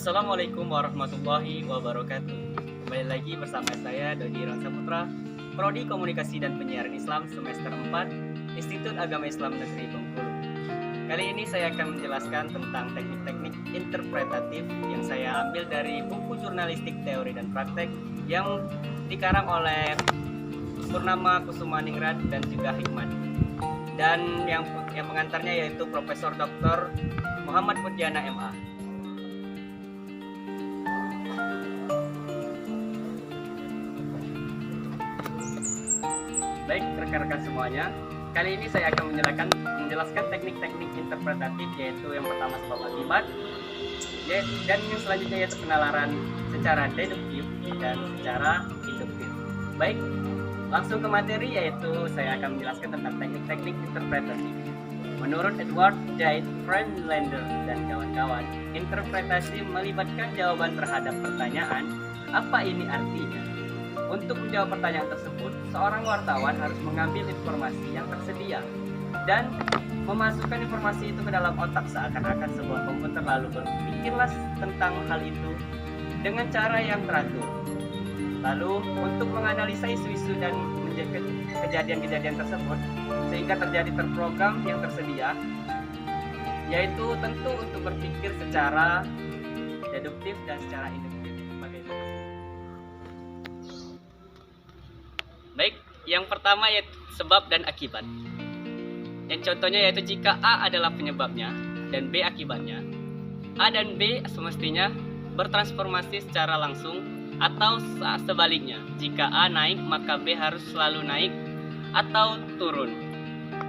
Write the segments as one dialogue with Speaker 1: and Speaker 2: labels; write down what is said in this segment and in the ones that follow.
Speaker 1: Assalamualaikum warahmatullahi wabarakatuh. Kembali lagi bersama saya Dodi Irwan Saputra, Prodi Komunikasi dan Penyiaran Islam semester 4, Institut Agama Islam Negeri Bengkulu. Kali ini saya akan menjelaskan tentang teknik-teknik interpretatif yang saya ambil dari buku jurnalistik teori dan praktek yang dikarang oleh Purnama Kusumaningrat dan juga Hikmat. Dan yang mengantarnya yaitu Profesor Dr. Muhammad Putjana MA. Baik rekan-rekan semuanya, kali ini saya akan menjelaskan teknik-teknik interpretatif, yaitu yang pertama sebab akibat, dan yang selanjutnya yaitu penalaran secara deduktif dan secara induktif. Baik, langsung ke materi, yaitu saya akan menjelaskan tentang teknik-teknik interpretatif. Menurut Edward J. Friedlander dan kawan-kawan, interpretasi melibatkan jawaban terhadap pertanyaan, apa ini artinya? Untuk menjawab pertanyaan tersebut, seorang wartawan harus mengambil informasi yang tersedia dan memasukkan informasi itu ke dalam otak seakan-akan sebuah komputer, lalu berpikirlah tentang hal itu dengan cara yang teratur. Lalu untuk menganalisa isu-isu dan kejadian-kejadian tersebut sehingga terjadi terprogram yang tersedia, yaitu tentu untuk berpikir secara deduktif dan secara induktif. Baik, yang pertama yaitu sebab dan akibat. Yang contohnya yaitu jika A adalah penyebabnya dan B akibatnya, A dan B semestinya bertransformasi secara langsung, atau sebaliknya, jika A naik maka B harus selalu naik atau turun.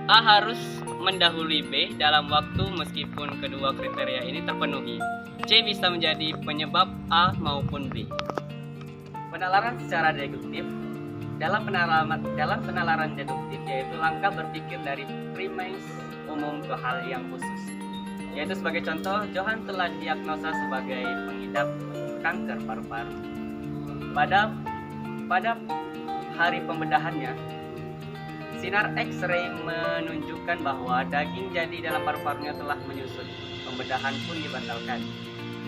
Speaker 1: A harus mendahului B dalam waktu meskipun kedua kriteria ini terpenuhi. C bisa menjadi penyebab A maupun B. Penalaran secara deduktif. Dalam penalaran deduktif, yaitu langkah berpikir dari premis umum ke hal yang khusus. Yaitu sebagai contoh, Johan telah diagnosa sebagai pengidap kanker paru-paru. Pada hari pembedahannya, sinar X-ray menunjukkan bahwa daging jadi dalam paru-parunya telah menyusut. Pembedahan pun dibatalkan.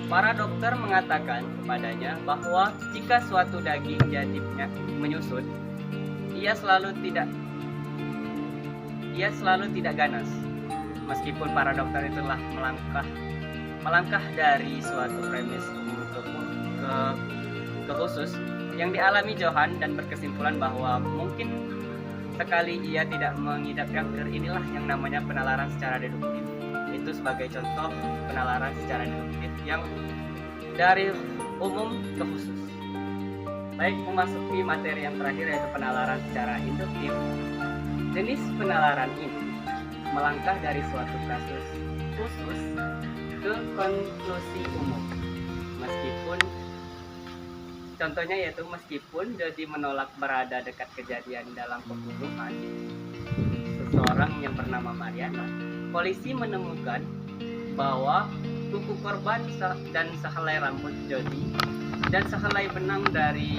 Speaker 1: Para dokter mengatakan kepadanya bahwa jika suatu daging jadi menyusut, ia selalu tidak ganas. Meskipun para dokter itu telah melangkah dari suatu premis umum ke khusus yang dialami Johan dan berkesimpulan bahwa mungkin sekali ia tidak mengidap kanker. Inilah yang namanya penalaran secara deduktif. Itu sebagai contoh penalaran secara deduktif yang dari umum ke khusus. Baik, memasuki materi yang terakhir yaitu penalaran secara induktif. Jenis penalaran ini melangkah dari suatu kasus khusus ke konklusi umum. Meskipun Dodi menolak berada dekat kejadian dalam pembunuhan seseorang yang bernama Mariana, polisi menemukan bahwa kuku korban dan sehelai rambut Dodi dan sehelai benang dari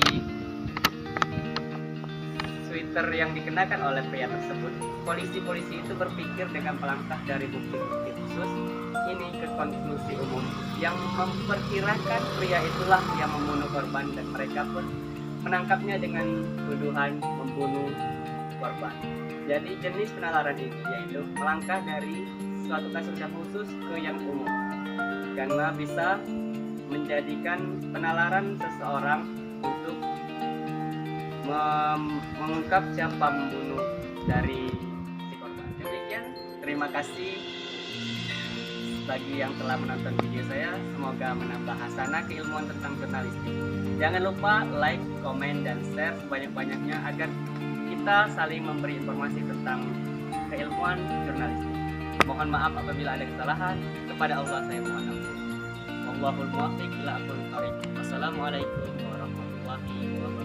Speaker 1: sweater yang dikenakan oleh pria tersebut. Polisi itu berpikir dengan melangkah dari bukti-bukti khusus ini ke konklusi umum yang memperkirakan pria itulah yang membunuh korban, dan mereka pun menangkapnya dengan tuduhan membunuh korban. Jadi jenis penalaran ini yaitu melangkah dari suatu kasus yang khusus ke yang umum, karena bisa menjadikan penalaran seseorang untuk mengungkap siapa membunuh dari si korban. Demikian, terima kasih bagi yang telah menonton video saya. Semoga menambah hasanah keilmuan tentang jurnalistik. Jangan lupa like, komen, dan share sebanyak-banyaknya agar kita saling memberi informasi tentang keilmuan jurnalistik. Mohon maaf apabila ada kesalahan. Kepada Allah saya mohon ampun. Wallahul muwaffiq ila aqwamit thoriq. Wassalamualaikum warahmatullahi wabarakatuh.